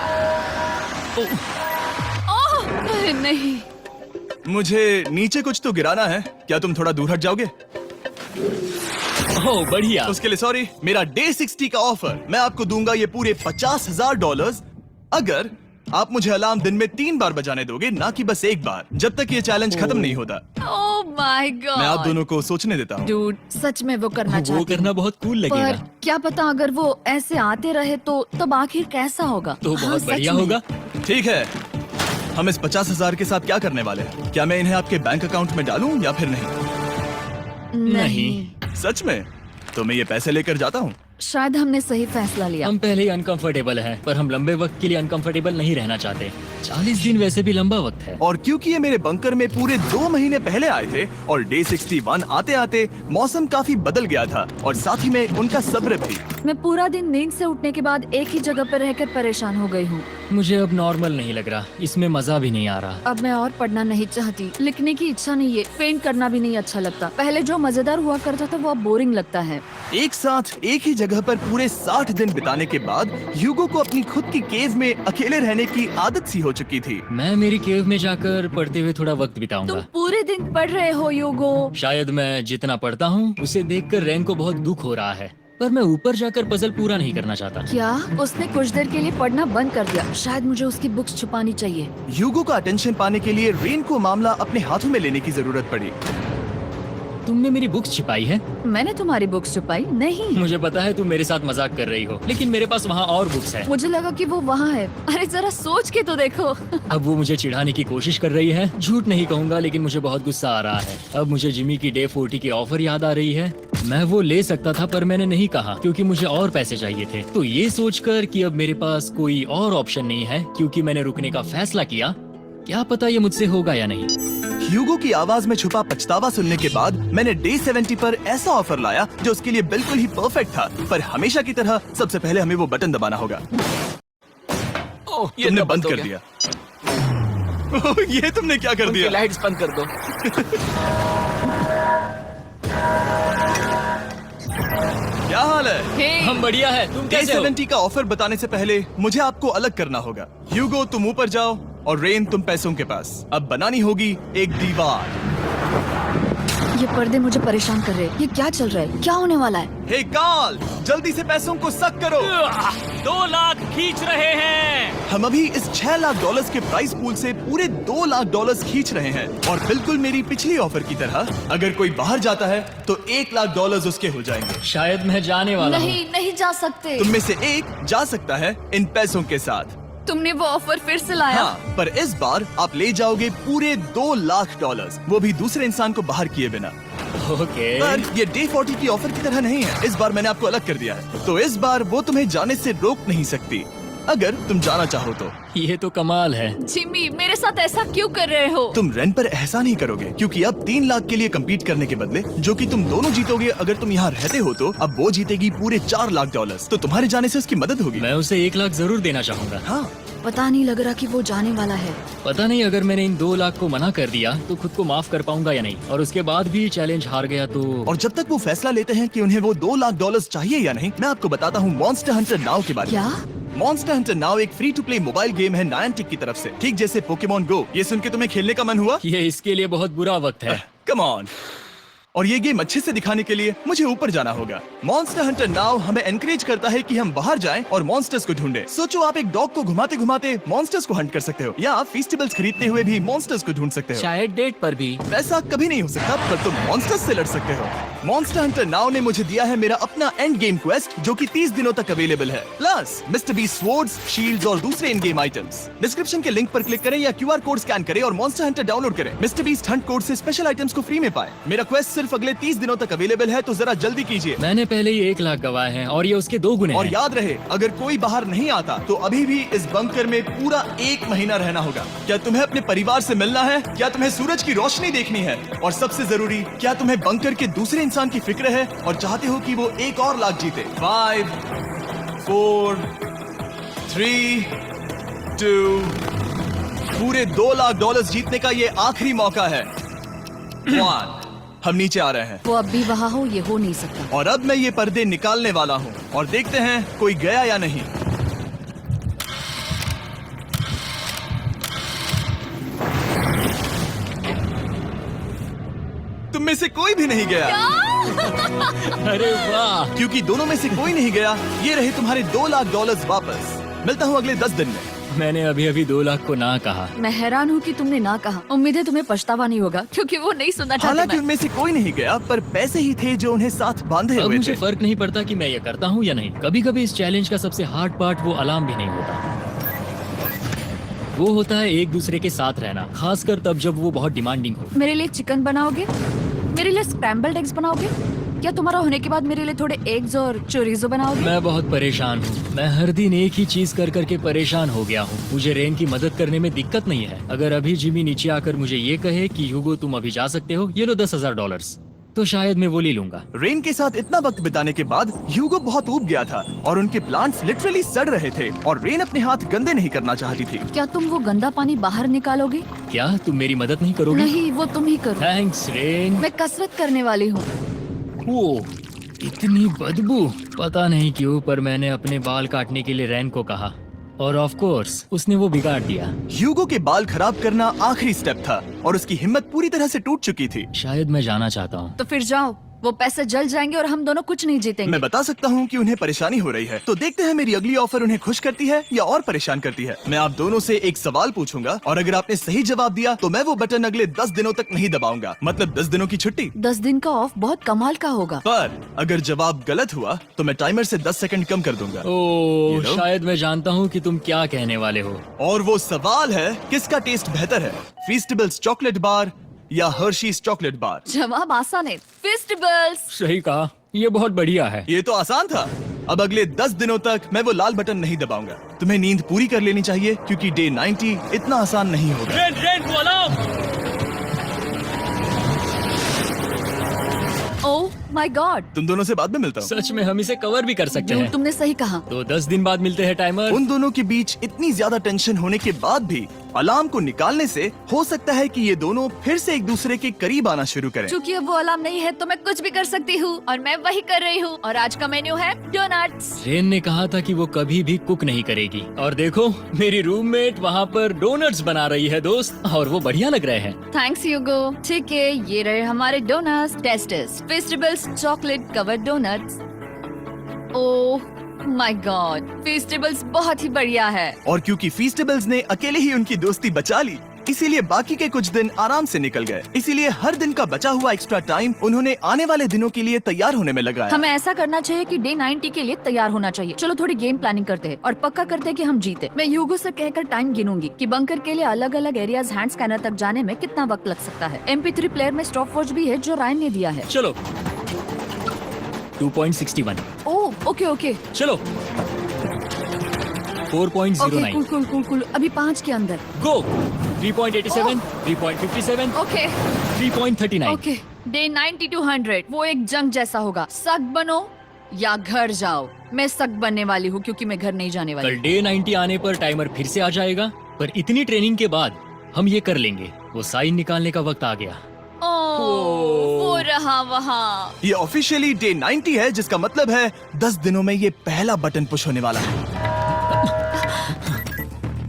Speaker 2: ओह नहीं।
Speaker 1: मुझे नीचे कुछ तो गिराना है। क्या तुम थोड़ा दूर हट जाओगे?
Speaker 3: ओह बढ़िया।
Speaker 1: उसके लिए सॉरी। मेरा डे 60 का ऑफर, मैं आपको दूंगा ये पूरे $50,000 अगर आप मुझे अलार्म दिन में 3 बार बजाने दोगे, ना कि बस एक बार, जब तक ये चैलेंज खत्म नहीं होता।
Speaker 2: ओह माय गॉड।
Speaker 1: मैं आप दोनों को सोचने देता हूँ।
Speaker 2: डूड, सच में वो करना
Speaker 3: वो
Speaker 2: चाहती
Speaker 3: करना
Speaker 2: हूँ।
Speaker 3: बहुत कूल
Speaker 2: पर
Speaker 3: लगेगा।
Speaker 2: क्या पता अगर वो ऐसे आते रहे तो तब आखिर कैसा होगा?
Speaker 3: तो
Speaker 2: हाँ,
Speaker 3: बहुत
Speaker 2: सच
Speaker 3: बढ़िया
Speaker 2: में।
Speaker 3: होगा।
Speaker 1: ठीक है, हम इस 50,000 के साथ क्या करने वाले हैं? क्या मैं इन्हें आपके बैंक अकाउंट में डालूं या फिर नहीं?
Speaker 3: नहीं।
Speaker 1: सच में? तो मैं ये पैसे लेकर जाता हूँ।
Speaker 2: शायद हमने सही फैसला लिया।
Speaker 3: हम पहले ही अनकंफर्टेबल हैं, पर हम लंबे वक्त के लिए अनकंफर्टेबल नहीं रहना चाहते। 40 दिन वैसे भी लंबा वक्त है।
Speaker 1: और क्योंकि ये मेरे बंकर में पूरे 2 महीने पहले आए थे और डे 61 आते आते मौसम काफी बदल गया था और साथ ही में उनका सब्र भी।
Speaker 2: मैं पूरा दिन नींद से उठने के बाद एक ही जगह पर रहकर परेशान हो गई हूँ।
Speaker 3: मुझे अब नॉर्मल नहीं लग रहा। इसमें मजा भी नहीं आ रहा।
Speaker 2: अब मैं और पढ़ना नहीं चाहती, लिखने की इच्छा नहीं है, पेंट करना भी नहीं अच्छा लगता। पहले जो मजेदार हुआ करता था वो अब बोरिंग लगता है।
Speaker 1: एक साथ एक ही जगह पर पूरे 60 दिन बिताने के बाद ह्यूगो को अपनी खुद की केव में अकेले रहने की आदत सी हो चुकी थी।
Speaker 3: मैं मेरी केव में जाकर पढ़ते हुए थोड़ा वक्त
Speaker 2: तुम
Speaker 3: बिताऊंगा।
Speaker 2: पूरे दिन पढ़ रहे हो यूगो।
Speaker 3: शायद मैं जितना पढ़ता हूँ उसे देखकर रैन को बहुत दुख हो रहा है, पर मैं ऊपर जाकर पजल पूरा नहीं करना चाहता।
Speaker 2: क्या उसने कुछ देर के लिए पढ़ना बंद कर दिया? शायद मुझे उसकी बुक्स छुपानी चाहिए।
Speaker 1: ह्यूगो का अटेंशन पाने के लिए रेन को मामला अपने हाथों में लेने की जरूरत पड़ी।
Speaker 3: तुमने मेरी बुक्स छिपाई है?
Speaker 2: मैंने तुम्हारी बुक्स छुपाई नहीं।
Speaker 3: मुझे पता है तुम मेरे साथ मजाक कर रही हो, लेकिन मेरे पास वहाँ और बुक्स है।
Speaker 2: मुझे लगा कि वो वहाँ है। अरे जरा सोच के तो देखो।
Speaker 3: अब वो मुझे चिढ़ाने की कोशिश कर रही है। झूठ नहीं कहूंगा, लेकिन मुझे बहुत गुस्सा आ रहा है। अब मुझे जिमी की डे 40 की ऑफर याद आ रही है। मैं वो ले सकता था पर मैंने नहीं कहा क्योंकि मुझे और पैसे चाहिए थे। तो ये सोचकर कि अब मेरे पास कोई और ऑप्शन नहीं है क्योंकि मैंने रुकने का फैसला किया, क्या पता ये मुझसे होगा या नहीं।
Speaker 1: ह्यूगो की आवाज में छुपा पछतावा सुनने के बाद मैंने डे 70 पर ऐसा ऑफर लाया जो उसके लिए बिल्कुल ही परफेक्ट था। पर हमेशा की तरह सबसे पहले हमें वो बटन दबाना होगा।
Speaker 4: ओह, ये
Speaker 1: तुमने
Speaker 4: तो
Speaker 1: बंद
Speaker 4: हो
Speaker 1: कर
Speaker 4: गया।
Speaker 1: दिया। ओह, ये तुमने क्या कर
Speaker 4: उनकी
Speaker 1: दिया?
Speaker 4: लाइट्स बंद कर दो।
Speaker 1: क्या हाल है?
Speaker 2: हे,
Speaker 3: हम बढ़िया है, तुम
Speaker 1: डे
Speaker 3: कैसे हो?
Speaker 1: 70 का ऑफर बताने से पहले मुझे आपको अलग करना होगा। ह्यूगो तुम ऊपर जाओ और रेन तुम पैसों के पास। अब बनानी होगी एक दीवार।
Speaker 2: ये पर्दे मुझे परेशान कर रहे हैं। ये क्या चल रहा है? क्या होने वाला है?
Speaker 1: हे काल, जल्दी से पैसों को सक करो।
Speaker 3: 2 लाख खींच रहे हैं।
Speaker 1: हम अभी इस $6 लाख के प्राइस पूल से पूरे $2 लाख खींच रहे हैं और बिल्कुल मेरी पिछली ऑफर की तरह अगर कोई बाहर जाता है तो $1 लाख उसके हो जाएंगे।
Speaker 3: शायद मैं जाने वाला हूँ।
Speaker 2: नहीं, नहीं जा सकते।
Speaker 1: तुम में से एक जा सकता है इन पैसों के साथ।
Speaker 2: तुमने वो ऑफर फिर से लाया?
Speaker 1: हाँ, पर इस बार आप ले जाओगे पूरे $2 लाख, वो भी दूसरे इंसान को बाहर किए बिना।
Speaker 3: ओके।
Speaker 1: पर ये डे 40 की ऑफर की तरह नहीं है। इस बार मैंने आपको अलग कर दिया है, तो इस बार वो तुम्हें जाने से रोक नहीं सकती अगर तुम जाना चाहो तो।
Speaker 3: ये तो कमाल है।
Speaker 2: जिमी, मेरे साथ ऐसा क्यों कर रहे हो?
Speaker 1: तुम रेंट पर एहसान नहीं करोगे क्योंकि अब 3 लाख के लिए कम्पीट करने के बदले जो कि तुम दोनों जीतोगे अगर तुम यहाँ रहते हो तो अब वो जीतेगी पूरे $4 लाख। तो तुम्हारे जाने से उसकी मदद होगी।
Speaker 3: मैं उसे 1 लाख जरूर देना चाहूंगा।
Speaker 1: हाँ,
Speaker 2: पता नहीं लग रहा कि वो जाने वाला है।
Speaker 3: पता नहीं अगर मैंने इन 2 लाख को मना कर दिया तो खुद को माफ कर पाऊंगा या नहीं, और उसके बाद भी चैलेंज हार गया तो।
Speaker 1: और जब तक वो फैसला लेते हैं कि उन्हें वो $2 लाख चाहिए या नहीं, मैं आपको बताता हूँ मॉन्स्टर हंटर नाउ के बारे में।
Speaker 2: क्या?
Speaker 1: मॉन्स्टर हंटर नाउ एक free to play mobile game है नायंटिक की तरफ से, ठीक जैसे पोकेमॉन गो। ये सुन के तुम्हें खेलने का मन हुआ?
Speaker 3: ये इसके लिए बहुत बुरा वक्त है।
Speaker 1: Come on. और ये गेम अच्छे से दिखाने के लिए मुझे ऊपर जाना होगा। मॉन्स्टर हंटर नाउ हमें एनकरेज करता है कि हम बाहर जाएं और मॉन्स्टर्स को ढूंढें। सोचो आप एक डॉग को घुमाते घुमाते मॉन्स्टर्स को हंट कर सकते हो, या आप फेस्टिवल्स खरीदते हुए भी मॉन्स्टर्स को ढूंढ सकते हो।
Speaker 4: शायद डेट पर भी।
Speaker 1: वैसा कभी नहीं हो सकता, पर तुम मॉन्स्टर्स से लड़ सकते हो। मॉन्स्टर हंटर नाउ ने मुझे दिया है मेरा अपना एंड गेम क्वेस्ट जो कि 30 दिनों तक अवेलेबल है, plus mister beast swords, shields और दूसरे इन गेम आइटम्स। डिस्क्रिप्शन के लिंक पर क्लिक करें या QR कोड स्कैन करें और मॉन्स्टर हंटर डाउनलोड करें। मिस्टर बीस्ट हंट कोड से स्पेशल आइटम्स को फ्री में पाएं। मेरा क्वेस्ट सिर्फ अगले 30 दिनों तक अवेलेबल है, तो जरा जल्दी कीजिए।
Speaker 3: मैंने पहले ही 1 लाख गवाए हैं और ये उसके 2 गुने
Speaker 1: और
Speaker 3: हैं।
Speaker 1: याद रहे, अगर कोई बाहर नहीं आता तो अभी भी इस बंकर में पूरा 1 महीना रहना होगा। क्या तुम्हें अपने परिवार से मिलना है? क्या तुम्हें सूरज की रोशनी देखनी है? और सबसे जरूरी, क्या तुम्हें बंकर के दूसरे इंसान की फिक्र है और चाहते हो कि वो 1 और लाख जीते? 5, 4, 3, 2, पूरे $2 लाख जीतने का ये आखिरी मौका है। 1, हम नीचे आ रहे हैं
Speaker 2: वो अब भी वहाँ हो, ये हो नहीं सकता।
Speaker 1: और अब मैं ये पर्दे निकालने वाला हूँ और देखते हैं कोई गया या नहीं। तुम में से कोई भी नहीं गया।
Speaker 3: अरे वाह।
Speaker 1: क्योंकि दोनों में से कोई नहीं गया, ये रहे तुम्हारे $2 लाख वापस। मिलता हूँ अगले 10 दिन में।
Speaker 3: मैंने अभी अभी 2 लाख को ना कहा।
Speaker 2: मैं हैरान हूँ कि तुमने ना कहा। उम्मीद है तुम्हें पछतावा नहीं होगा क्योंकि वो नहीं सुनना चाहते।
Speaker 1: हालांकि
Speaker 2: मैं।
Speaker 1: उनमें से कोई नहीं गया, पर पैसे ही थे जो उन्हें साथ बांधे
Speaker 3: अब
Speaker 1: हुए
Speaker 3: मुझे
Speaker 1: थे।
Speaker 3: फर्क नहीं पड़ता कि मैं ये करता हूँ या नहीं। कभी कभी इस चैलेंज का सबसे हार्ड पार्ट वो अलार्म भी नहीं होता, वो होता है एक दूसरे के साथ रहना, खासकर तब जब वो बहुत डिमांडिंग हो।
Speaker 2: मेरे लिए चिकन बनाओगे? मेरे लिए स्क्रैम्बल्ड एग्स बनाओगे? क्या तुम्हारा होने के बाद मेरे लिए थोड़े एग्स और चोरिजो बनाओगे?
Speaker 3: मैं बहुत परेशान हूँ। मैं हर दिन एक ही चीज कर करके परेशान हो गया हूँ। मुझे रेन की मदद करने में दिक्कत नहीं है। अगर अभी जिमी नीचे आकर मुझे ये कहे कि ह्यूगो तुम अभी जा सकते हो, ये लो $10,000, तो शायद मैं वो ले लूंगा।
Speaker 1: रेन के साथ इतना वक्त बिताने के बाद ह्यूगो बहुत ऊब गया था और उनके प्लांट्स लिटरली सड़ रहे थे और रेन अपने हाथ गंदे नहीं करना चाहती थी।
Speaker 2: क्या तुम वो गंदा पानी बाहर निकालोगे?
Speaker 3: क्या तुम मेरी मदद नहीं करोगी?
Speaker 2: नहीं, वो तुम ही करो।
Speaker 3: Thanks rain.
Speaker 2: मैं कसरत करने वाली हूँ।
Speaker 3: ओ, इतनी बदबू। पता नहीं क्यों, पर मैंने अपने बाल काटने के लिए रेन को कहा और ऑफ कोर्स उसने वो बिगाड़ दिया।
Speaker 1: ह्यूगो के बाल खराब करना आखिरी स्टेप था और उसकी हिम्मत पूरी तरह से टूट चुकी थी।
Speaker 3: शायद मैं जाना चाहता हूँ।
Speaker 2: तो फिर जाओ, वो पैसे जल जाएंगे और हम दोनों कुछ नहीं जीतेंगे।
Speaker 1: मैं बता सकता हूँ कि उन्हें परेशानी हो रही है, तो देखते हैं मेरी अगली ऑफर उन्हें खुश करती है या और परेशान करती है। मैं आप दोनों से एक सवाल पूछूंगा और अगर आपने सही जवाब दिया तो मैं वो बटन अगले 10 दिनों तक नहीं दबाऊंगा, मतलब 10 दिनों की छुट्टी।
Speaker 2: 10 दिन का ऑफ बहुत कमाल का होगा।
Speaker 1: पर अगर जवाब गलत हुआ तो मैं टाइमर से 10 सेकंड कम कर दूंगा।
Speaker 3: ओ,
Speaker 1: You know?
Speaker 3: शायद मैं जानता हूँ कि तुम क्या कहने वाले हो।
Speaker 1: और वो सवाल है, किसका टेस्ट बेहतर है, फेस्टिवल्स चॉकलेट बार या हर्शीज चॉकलेट बार?
Speaker 2: जवाब आसान है, फेस्टिवल्स।
Speaker 3: सही कहा, ये बहुत बढ़िया है।
Speaker 1: ये तो आसान था। अब अगले 10 दिनों तक मैं वो लाल बटन नहीं दबाऊंगा। तुम्हें नींद पूरी कर लेनी चाहिए क्योंकि डे 90 इतना आसान नहीं होगा।
Speaker 3: रेन को अलार्म।
Speaker 2: माय गॉड,
Speaker 1: तुम दोनों से बाद में मिलता हूँ।
Speaker 3: सच में हम इसे कवर भी कर सकते हैं।
Speaker 2: तुमने सही कहा।
Speaker 3: तो 10 दिन बाद मिलते हैं टाइमर।
Speaker 1: उन दोनों के बीच इतनी ज्यादा टेंशन होने के बाद भी अलार्म को निकालने से हो सकता है कि ये दोनों फिर से एक दूसरे के करीब आना शुरू करें।
Speaker 2: क्योंकि अब वो अलार्म नहीं है तो मैं कुछ भी कर सकती हूँ और मैं वही कर रही हूँ। और आज का मेन्यू है डोनट्स।
Speaker 3: रेन ने कहा था कि वो कभी भी कुक नहीं करेगी और देखो मेरी रूममेट वहाँ पर डोनट्स बना रही है दोस्त, और वो बढ़िया लग रहे हैं।
Speaker 2: Thanks Hugo. ठीक है, ये रहे हमारे donuts. Testers festivals chocolate covered donuts. Oh my god, festivals बहुत ही बढ़िया है।
Speaker 1: और क्योंकि फीस्टेबल्स ने अकेले ही उनकी दोस्ती बचा ली, इसीलिए बाकी के कुछ दिन आराम से निकल गए। इसीलिए हर दिन का बचा हुआ एक्स्ट्रा टाइम उन्होंने आने वाले दिनों के लिए तैयार होने में लगाया।
Speaker 2: हमें ऐसा करना चाहिए कि डे 90 के लिए तैयार होना चाहिए। चलो थोड़ी गेम प्लानिंग करते हैं और पक्का करते हैं कि हम जीते। मैं ह्यूगो से कहकर टाइम गिनूंगी कि बंकर के लिए अलग अलग एरियाज हैंड स्कैनर तक जाने में कितना वक्त लग सकता है। MP3 प्लेयर में स्टॉप वॉच भी है जो रायन ने दिया है।
Speaker 3: चलो 2.61।
Speaker 2: ओह ओके ओके
Speaker 3: चलो 4.09।
Speaker 2: Okay cool cool cool cool. अभी 5 के अंदर।
Speaker 3: गो 3.87, 3.57,
Speaker 2: ओके
Speaker 3: 3.39।
Speaker 2: ओके। डे 90 to 100 वो एक जंग जैसा होगा। सक बनो या घर जाओ। मैं सक बनने वाली हूँ क्योंकि मैं घर नहीं जाने वाली।
Speaker 3: कल डे 90 आने पर टाइमर फिर से आ जाएगा, पर इतनी ट्रेनिंग के बाद हम ये कर लेंगे। वो साइन निकालने का वक्त आ गया।
Speaker 2: वो रहा वहाँ।
Speaker 1: ये ऑफिशियली डे 90 है, जिसका मतलब है 10 दिनों में ये पहला बटन पुश होने वाला है।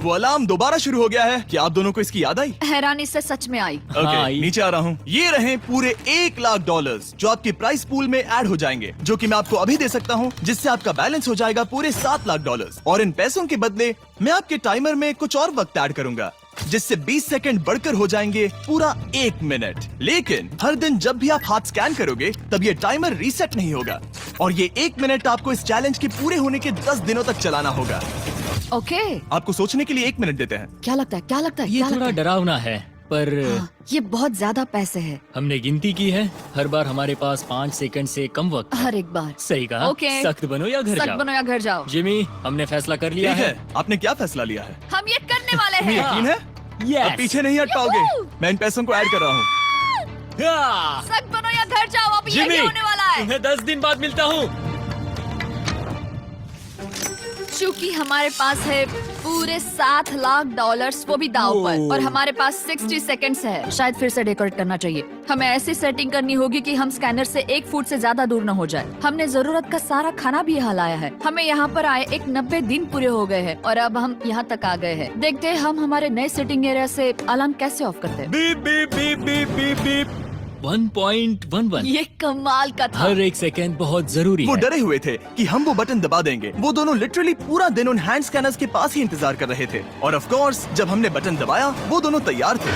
Speaker 1: वो अलार्म दोबारा शुरू हो गया है। क्या आप दोनों को इसकी याद आई?
Speaker 2: हैरानी से सच में आई।
Speaker 1: ओके,
Speaker 3: हाँ,
Speaker 1: नीचे आ रहा हूँ। ये रहे पूरे $1,00,000 जो आपके प्राइस पूल में ऐड हो जाएंगे, जो कि मैं आपको अभी दे सकता हूँ, जिससे आपका बैलेंस हो जाएगा पूरे $7,00,000। और इन पैसों के बदले मैं आपके टाइमर में कुछ और वक्त ऐड करूंगा, जिससे 20 सेकंड बढ़कर हो जाएंगे पूरा 1 मिनट। लेकिन हर दिन जब भी आप हाथ स्कैन करोगे तब ये टाइमर रीसेट नहीं होगा, और ये 1 मिनट आपको इस चैलेंज के पूरे होने के 10 दिनों तक चलाना होगा।
Speaker 2: ओके।
Speaker 1: आपको सोचने के लिए 1 मिनट देते हैं।
Speaker 2: क्या लगता है, क्या लगता है,
Speaker 3: ये
Speaker 2: क्या
Speaker 3: थोड़ा
Speaker 2: लगता है?
Speaker 3: डरावना है, पर
Speaker 2: हाँ, ये बहुत ज्यादा पैसे है
Speaker 3: हमने गिनती की है। हर बार हमारे पास 5 सेकंड से कम वक्त है।
Speaker 2: हर एक बार।
Speaker 3: सही कहा।
Speaker 2: ओके।
Speaker 3: सख्त बनो या घर
Speaker 2: सक
Speaker 3: जाओ।
Speaker 2: बनो या घर जाओ।
Speaker 3: जिमी, हमने फैसला कर लिया
Speaker 1: ठीक
Speaker 3: है।
Speaker 1: है, आपने क्या फैसला लिया है?
Speaker 2: हम ये करने वाले
Speaker 1: तुम्हें
Speaker 2: हैं।
Speaker 1: यकीन है?
Speaker 3: Yes.
Speaker 1: अब पीछे नहीं हट पाओगे। मैं इन पैसों को ऐड कर रहा हूँ।
Speaker 3: हाँ।
Speaker 2: सक बनो या घर जाओ। अब
Speaker 3: जिमी,
Speaker 2: यही होने वाला है।
Speaker 3: तुम्हें 10 दिन बाद मिलता हूँ।
Speaker 2: चूंकि हमारे पास है पूरे $7,00,000 वो भी दाव पर, और हमारे पास 60 सेकंड्स है। शायद फिर से डेकोरेट करना चाहिए। हमें ऐसी सेटिंग करनी होगी कि हम स्कैनर से 1 फुट से ज्यादा दूर न हो जाए। हमने जरूरत का सारा खाना भी यहाँ लाया है। हमें यहाँ पर आए 90 दिन पूरे हो गए हैं और अब हम यहाँ तक आ गए हैं। देखते हैं हम हमारे नए सेटिंग एरिया से अलार्म कैसे ऑफ करते हैं।
Speaker 3: Beep beep beep beep beep beep. 1.11।
Speaker 2: ये कमाल का था।
Speaker 3: हर एक सेकंड बहुत जरूरी
Speaker 1: वो
Speaker 3: है।
Speaker 1: डरे हुए थे कि हम वो बटन दबा देंगे। वो दोनों लिटरली पूरा दिन उन हैंड स्कैनर्स के पास ही इंतजार कर रहे थे। और ऑफ कोर्स जब हमने बटन दबाया वो दोनों तैयार थे।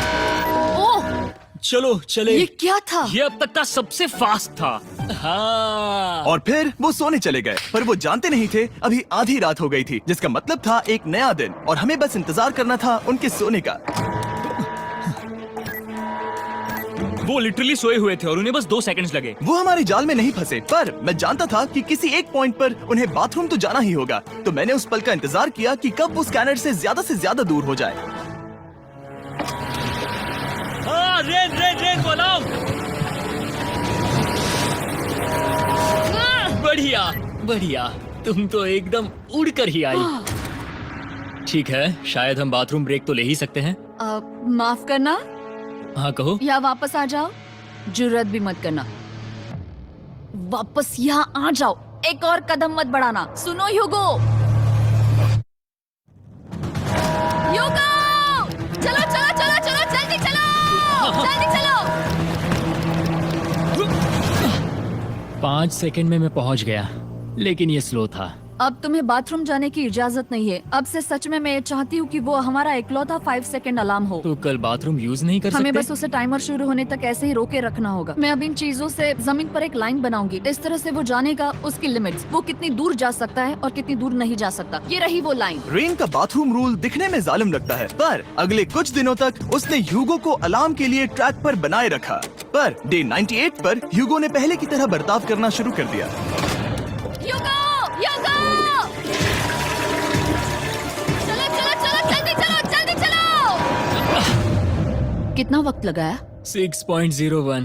Speaker 2: ओह,
Speaker 3: चलो चले।
Speaker 2: ये क्या था?
Speaker 3: ये अब तक का सबसे फास्ट था। हाँ।
Speaker 1: और फिर वो सोने चले गए, पर वो जानते नहीं थे अभी आधी रात हो गई थी, जिसका मतलब था एक नया दिन, और हमें बस इंतजार करना था उनके सोने का।
Speaker 3: वो लिटरली सोए हुए थे और उन्हें बस 2 सेकंड्स लगे।
Speaker 1: वो हमारे जाल में नहीं फंसे, पर मैं जानता था कि किसी एक पॉइंट पर उन्हें बाथरूम तो जाना ही होगा। तो मैंने उस पल का इंतजार किया कि कब वो स्कैनर से ज्यादा दूर हो जाए।
Speaker 3: हाँ, रेन रेन रेन बोलाओ। बढ़िया बढ़िया, तुम तो एकदम उड़कर ही आई। ठीक है, शायद हम बाथरूम ब्रेक तो ले ही सकते हैं।
Speaker 2: माफ करना
Speaker 3: हाँ कहो।
Speaker 2: या वापस आ जाओ। जुर्रत भी मत करना। वापस यहाँ आ जाओ। एक और कदम मत बढ़ाना। सुनो ह्यूगो। ह्यूगो, चलो चलो चलो चलो, जल्दी चलो, जल्दी चलो।
Speaker 3: 5 सेकंड में मैं पहुंच गया, लेकिन ये स्लो था।
Speaker 2: अब तुम्हें बाथरूम जाने की इजाजत नहीं है। अब से सच में मैं चाहती हूँ कि वो हमारा इकलौता 5 सेकंड अलार्म हो।
Speaker 3: तो कल बाथरूम यूज नहीं कर सकते?
Speaker 2: हमें बस उसे टाइमर शुरू होने तक ऐसे ही रोके रखना होगा। मैं अब इन चीजों से जमीन पर एक लाइन बनाऊंगी। इस तरह से वो जानेगा उसकी लिमिट्स, वो कितनी दूर जा सकता है और कितनी दूर नहीं जा सकता। ये रही वो लाइन।
Speaker 1: रेन का बाथरूम रूल दिखने में जालिम लगता है, पर अगले कुछ दिनों तक उसने ह्यूगो को अलार्म के लिए ट्रैक पर बनाए रखा। पर डे 98 पर ह्यूगो ने पहले की तरह बर्ताव करना शुरू कर दिया।
Speaker 2: ह्यूगो, ह्यूगो! चलो चलो चलो, जल्दी चलो, जल्दी चलो। कितना वक्त लगाया?
Speaker 3: 6.01।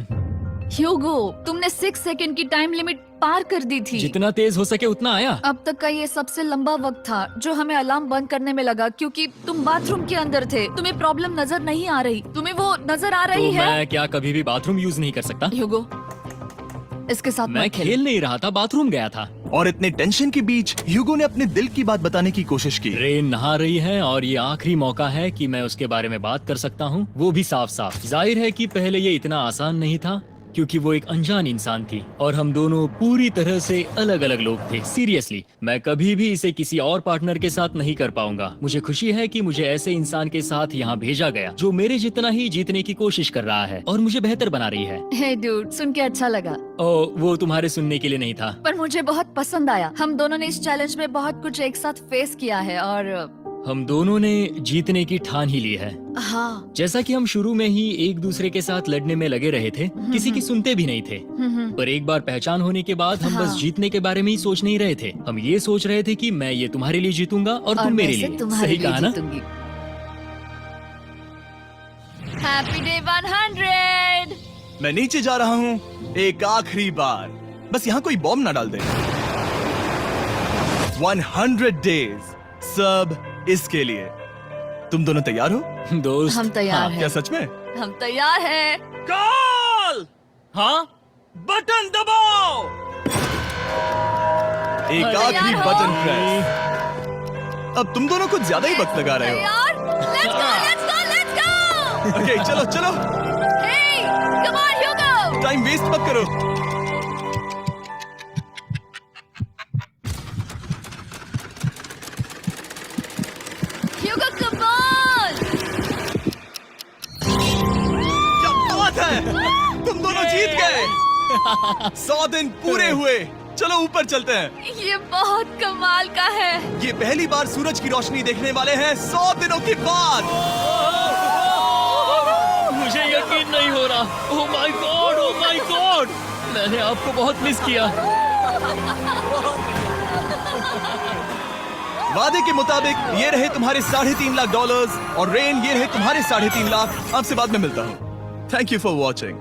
Speaker 2: ह्यूगो, तुमने 6 सेकंड की टाइम लिमिट पार कर दी थी।
Speaker 3: जितना तेज हो सके उतना आया।
Speaker 2: अब तक का ये सबसे लंबा वक्त था जो हमें अलार्म बंद करने में लगा, क्योंकि तुम बाथरूम के अंदर थे। तुम्हें प्रॉब्लम नजर नहीं आ रही, तुम्हें वो नजर आ
Speaker 3: तो
Speaker 2: रही है?
Speaker 3: मैं क्या कभी भी बाथरूम यूज नहीं कर सकता?
Speaker 2: ह्यूगो, इसके साथ
Speaker 3: मैं
Speaker 2: मत खेल।
Speaker 3: खेल नहीं रहा था, बाथरूम गया था।
Speaker 1: और इतने टेंशन के बीच ह्यूगो ने अपने दिल की बात बताने की कोशिश की।
Speaker 3: रेन नहा रही है और ये आखिरी मौका है कि मैं उसके बारे में बात कर सकता हूँ, वो भी साफ साफ। जाहिर है कि पहले ये इतना आसान नहीं था, क्योंकि वो एक अनजान इंसान थी और हम दोनों पूरी तरह से अलग अलग लोग थे। सीरियसली, मैं कभी भी इसे किसी और पार्टनर के साथ नहीं कर पाऊंगा। मुझे खुशी है कि मुझे ऐसे इंसान के साथ यहाँ भेजा गया जो मेरे जितना ही जीतने की कोशिश कर रहा है और मुझे बेहतर बना रही है।
Speaker 2: हे डूड, सुन के अच्छा लगा,
Speaker 3: ओ, वो तुम्हारे सुनने के लिए नहीं था।
Speaker 2: पर मुझे बहुत पसंद आया। हम दोनों ने इस चैलेंज में बहुत कुछ एक साथ फेस किया है और
Speaker 3: हम दोनों ने जीतने की ठान ही ली है।
Speaker 2: हाँ।
Speaker 3: जैसा कि हम शुरू में ही एक दूसरे के साथ लड़ने में लगे रहे थे, किसी की सुनते भी नहीं थे। पर एक बार पहचान होने के बाद हम बस जीतने के बारे में ही सोच नहीं रहे थे। हम ये सोच रहे थे कि मैं ये तुम्हारे लिए जीतूंगा और तुम मेरे लिए। सही कहा ना?
Speaker 2: Happy day 100।
Speaker 1: मैं नीचे जा रहा हूँ एक आखिरी बार, बस यहाँ कोई बॉम्ब ना डाल दे। 100 डेज, सब इसके लिए। तुम दोनों तैयार हो?
Speaker 3: दोस्त,
Speaker 2: हम तैयार
Speaker 3: हाँ,
Speaker 2: हैं।
Speaker 1: क्या सच में?
Speaker 2: हम तैयार हैं।
Speaker 1: कॉल!
Speaker 3: हाँ, बटन दबाओ।
Speaker 1: एक
Speaker 2: तैयार
Speaker 1: आखिरी
Speaker 2: हो?
Speaker 1: Button press. अब तुम दोनों कुछ ज्यादा ही वक्त लगा रहे हो।
Speaker 2: तैयार? Let's go, let's go, let's go!
Speaker 1: Okay, चलो चलो,
Speaker 2: Hey, come on, Hugo!
Speaker 1: Time waste मत करो।
Speaker 2: Hugo, come on!
Speaker 1: क्या बात है, तुम दोनों जीत गए। 100 दिन पूरे हुए। चलो ऊपर चलते हैं।
Speaker 2: ये बहुत कमाल का है।
Speaker 1: ये पहली बार सूरज की रोशनी देखने वाले हैं 100 दिनों के बाद।
Speaker 3: मुझे यकीन नहीं हो रहा। ओह my God, oh my God, मैंने आपको बहुत मिस किया।
Speaker 1: वादे के मुताबिक ये रहे तुम्हारे $3.5 लाख और रेन ये रहे तुम्हारे 3.5 लाख। आपसे बाद में मिलता हूँ। Thank you for watching.